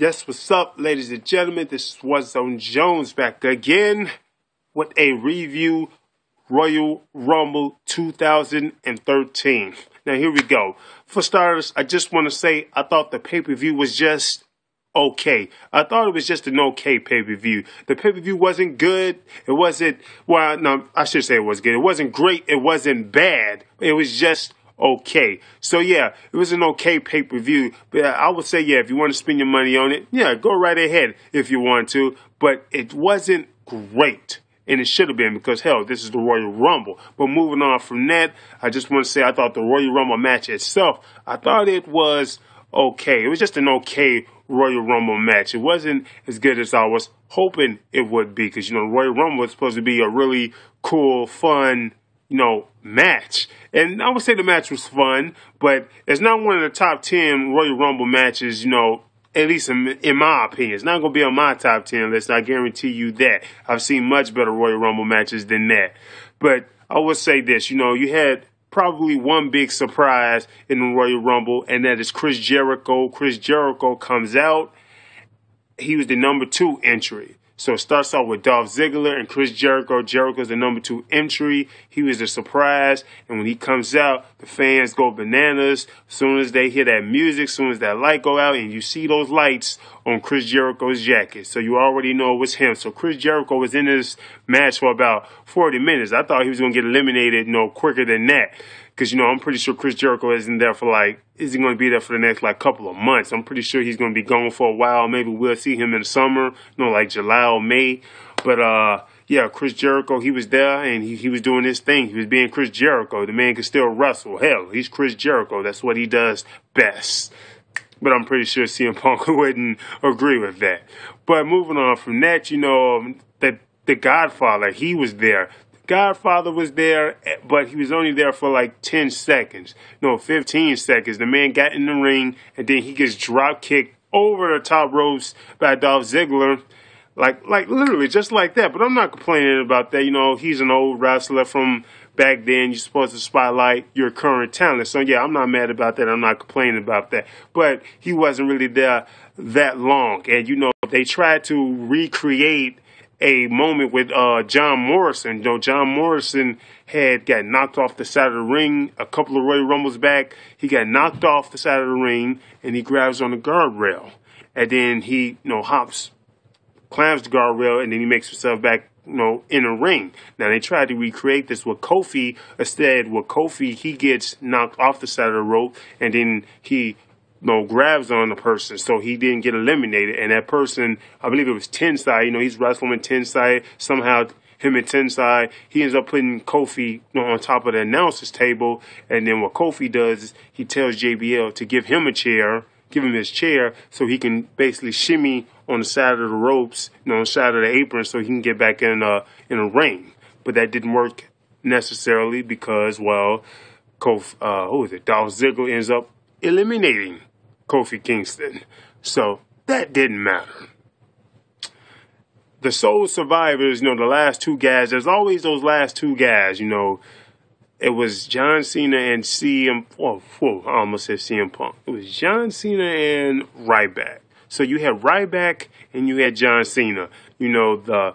Yes, what's up, ladies and gentlemen? This is Warzone Jones back again with a review Royal Rumble 2013. Now, here we go. For starters, I just want to say I thought the pay-per-view was just okay. I thought it was just an okay pay-per-view. The pay-per-view wasn't good. It wasn't, well, no, I should say it was good. It wasn't great. It wasn't bad. It was just okay. So yeah, it was an okay pay-per-view. But I would say, yeah, if you want to spend your money on it, yeah, go right ahead if you want to. But it wasn't great. And it should have been because, hell, this is the Royal Rumble. But moving on from that, I just want to say I thought the Royal Rumble match itself, I thought it was okay. It was just an okay Royal Rumble match. It wasn't as good as I was hoping it would be because, the Royal Rumble was supposed to be a really cool, fun, match. And I would say the match was fun, but it's not one of the top 10 Royal Rumble matches, at least in my opinion. It's not going to be on my top 10 list. I guarantee you that. I've seen much better Royal Rumble matches than that. But I would say this, you had probably one big surprise in the Royal Rumble, and that is Chris Jericho. Chris Jericho comes out. He was the number 2 entry. So it starts off with Dolph Ziggler and Chris Jericho. Jericho's the number 2 entry. He was a surprise. And when he comes out, the fans go bananas. As soon as they hear that music, as soon as that light go out, and you see those lights on Chris Jericho's jacket. So you already know it was him. So Chris Jericho was in this match for about 40 minutes. I thought he was going to get eliminated, quicker than that. Because, I'm pretty sure Chris Jericho isn't there for isn't going to be there for the next couple of months. I'm pretty sure he's going to be gone for a while. Maybe we'll see him in the summer, like July or May. But, yeah, Chris Jericho, he was there and he was doing his thing. He was being Chris Jericho. The man can still wrestle. Hell, he's Chris Jericho. That's what he does best. But I'm pretty sure CM Punk wouldn't agree with that. But moving on from that, the Godfather, he was there. Godfather was there, but he was only there for 10 seconds. 15 seconds. The man got in the ring, and then he gets drop kicked over the top ropes by Dolph Ziggler. Like literally just like that. But I'm not complaining about that. He's an old wrestler from back then. You're supposed to spotlight your current talent. So, yeah, I'm not mad about that. I'm not complaining about that. But he wasn't really there that long. And, they tried to recreate a moment with John Morrison. John Morrison had got knocked off the side of the ring a couple of Royal Rumbles back. He got knocked off the side of the ring, and he grabs on the guardrail. And then he, climbs the guardrail, and then he makes himself back, in the ring. Now, they tried to recreate this with Kofi. Instead, with Kofi, he gets knocked off the side of the rope, and then he grabs on the person, so he didn't get eliminated. And that person, I believe it was Tensai, he's wrestling with Tensai. Somehow, him and Tensai, he ends up putting Kofi on top of the announcer's table. And then what Kofi does is he tells JBL to give him his chair, so he can basically shimmy on the side of the ropes, on the side of the apron, so he can get back in a ring. But that didn't work necessarily because, Dolph Ziggler ends up eliminating Kofi Kingston. So that didn't matter. The sole survivors, the last 2 guys, there's always those last 2 guys, It was John Cena and I almost said CM Punk. It was John Cena and Ryback. So you had Ryback and you had John Cena. The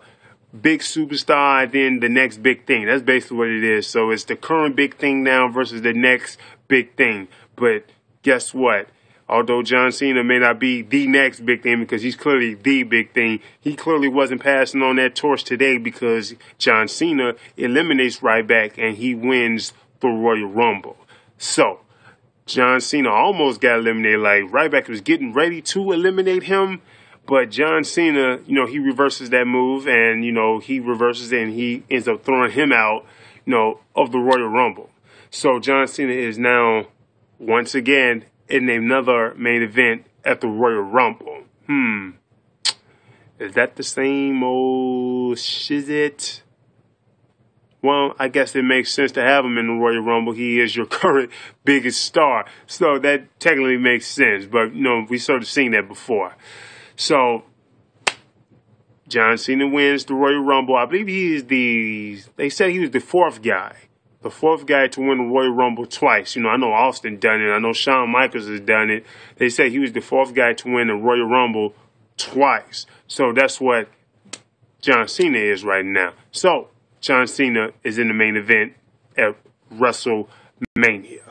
big superstar and then the next big thing. That's basically what it is. So it's the current big thing now versus the next big thing. But guess what? Although John Cena may not be the next big thing because he's clearly the big thing, he clearly wasn't passing on that torch today because John Cena eliminates Ryback and he wins the Royal Rumble. So, John Cena almost got eliminated. Ryback was getting ready to eliminate him, but John Cena, he reverses that move and, he reverses it and he ends up throwing him out, of the Royal Rumble. So, John Cena is now, once again, in another main event at the Royal Rumble. Is that the same old shit? Well, I guess it makes sense to have him in the Royal Rumble. He is your current biggest star. So that technically makes sense. But, we sort of seen that before. So, John Cena wins the Royal Rumble. I believe they said he was the 4th guy. the fourth guy to win the Royal Rumble twice. You know, I know Austin done it. I know Shawn Michaels has done it. They say he was the fourth guy to win the Royal Rumble twice. So that's what John Cena is right now. So John Cena is in the main event at WrestleMania.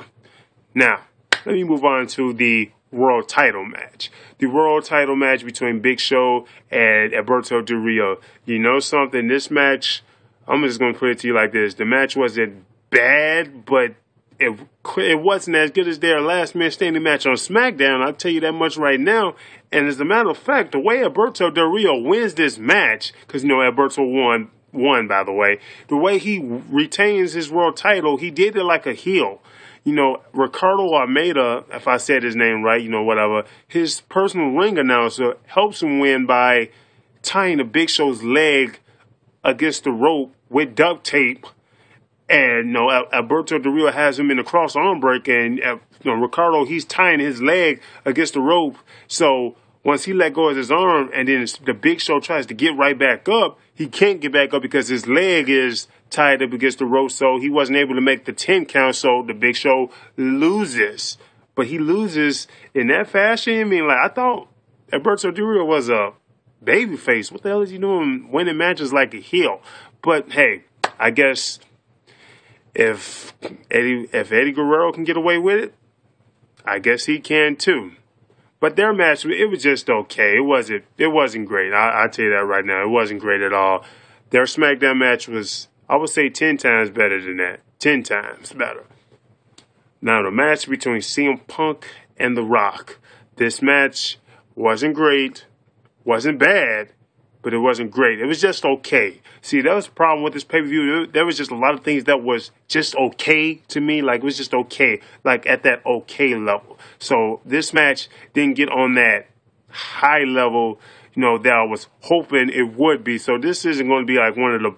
Now, let me move on to the world title match. The world title match between Big Show and Alberto Del Rio. You know something? This match, I'm just going to put it to you like this. The match wasn't bad, but it wasn't as good as their last man standing match on SmackDown. I'll tell you that much right now. And as a matter of fact, the way Alberto Del Rio wins this match, because, you know, Alberto won, by the way, the way he retains his world title, he did it like a heel. You know, Ricardo Almeida, if I said his name right, you know, whatever, his personal ring announcer helps him win by tying the Big Show's leg against the rope with duct tape. And, you know, Alberto Del Rio has him in the cross arm break, and, you know, Ricardo, he's tying his leg against the rope. So once he let go of his arm and then the Big Show tries to get right back up, he can't get back up because his leg is tied up against the rope, so he wasn't able to make the 10 count, so the Big Show loses. But he loses in that fashion. I mean, like, I thought Alberto Del Rio was a babyface. What the hell is he doing winning matches like a heel? But, hey, I guess if Eddie Guerrero can get away with it, I guess he can too. But their match, it was just okay. It wasn't great. I'll tell you that right now. It wasn't great at all. Their SmackDown match was, I would say, 10 times better than that. 10 times better. Now, the match between CM Punk and The Rock. This match wasn't great, wasn't bad, but it wasn't great. It was just okay. See, that was the problem with this pay-per-view. There was just a lot of things that was just okay to me. Like, it was just okay. Like, at that okay level. So, this match didn't get on that high level, you know, that I was hoping it would be. So, this isn't going to be like one of the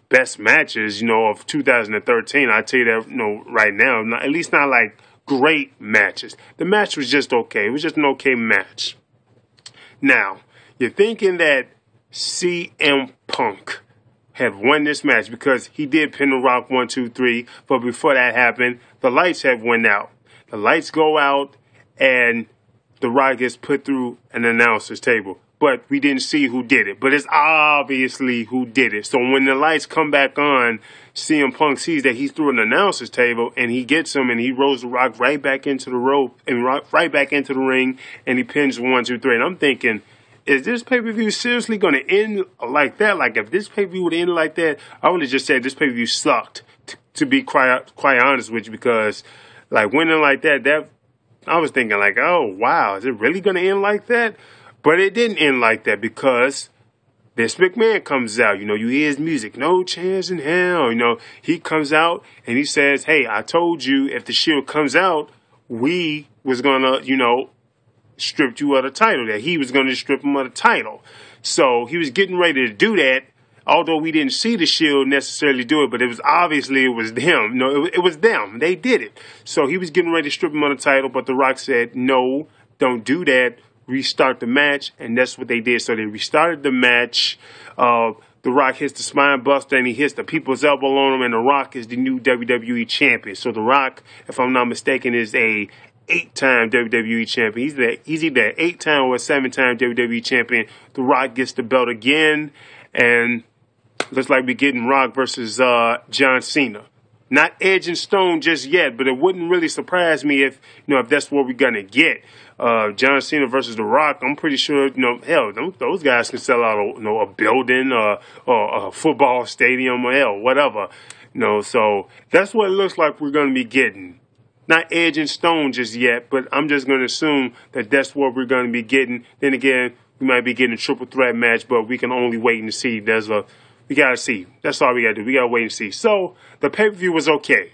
best matches, you know, of 2013. I tell you that, you know, right now. At least not like great matches. The match was just okay. It was just an okay match. Now, you're thinking that CM Punk had won this match because he did pin The Rock 1, 2, 3. But before that happened, the lights had went out. The lights go out and The Rock gets put through an announcer's table. But we didn't see who did it. But it's obviously who did it. So when the lights come back on, CM Punk sees that he's through an announcer's table and he gets him and he rolls The Rock right back into the rope and right back into the ring and he pins 1, 2, 3. And I'm thinking, is this pay-per-view seriously going to end like that? Like, if this pay-per-view would end like that, I would have just said this pay-per-view sucked, to be quite honest with you, because, like, winning like that, I was thinking, like, oh, wow, is it really going to end like that? But it didn't end like that because Vince McMahon comes out. You know, you hear his music, no chance in hell. You know, he comes out and he says, hey, I told you if the Shield comes out, we was going to, you know, stripped you of the title, that he was going to strip him of the title. So he was getting ready to do that, although we didn't see the Shield necessarily do it, but it was them. No, it was them. They did it. So he was getting ready to strip him of the title, but The Rock said, no, don't do that. Restart the match, and that's what they did. So they restarted the match. The Rock hits the spine buster, and he hits the people's elbow on him, and The Rock is the new WWE champion. So The Rock, if I'm not mistaken, is a 8-time WWE champion. He's either an 8-time or a 7-time WWE champion. The Rock gets the belt again, and looks like we're getting Rock versus John Cena. Not Edge and Stone just yet, but it wouldn't really surprise me if that's what we're gonna get. John Cena versus The Rock. I'm pretty sure, hell, those guys can sell out a building or a football stadium or hell, whatever. So that's what it looks like we're gonna be getting. Not Edge and Stone just yet, but I'm just going to assume that that's what we're going to be getting. Then again, we might be getting a triple threat match, but we can only wait and see. We got to see. That's all we got to do. We got to wait and see. So the pay-per-view was okay.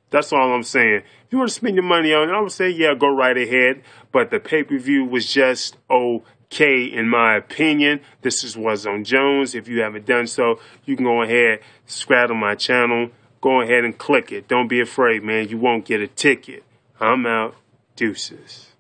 That's all I'm saying. If you want to spend your money on it, I would say, yeah, go right ahead. But the pay-per-view was just okay, in my opinion. This is Warzone Jones. If you haven't done so, you can go ahead, subscribe to my channel. Go ahead and click it. Don't be afraid, man. You won't get a ticket. I'm out. Deuces.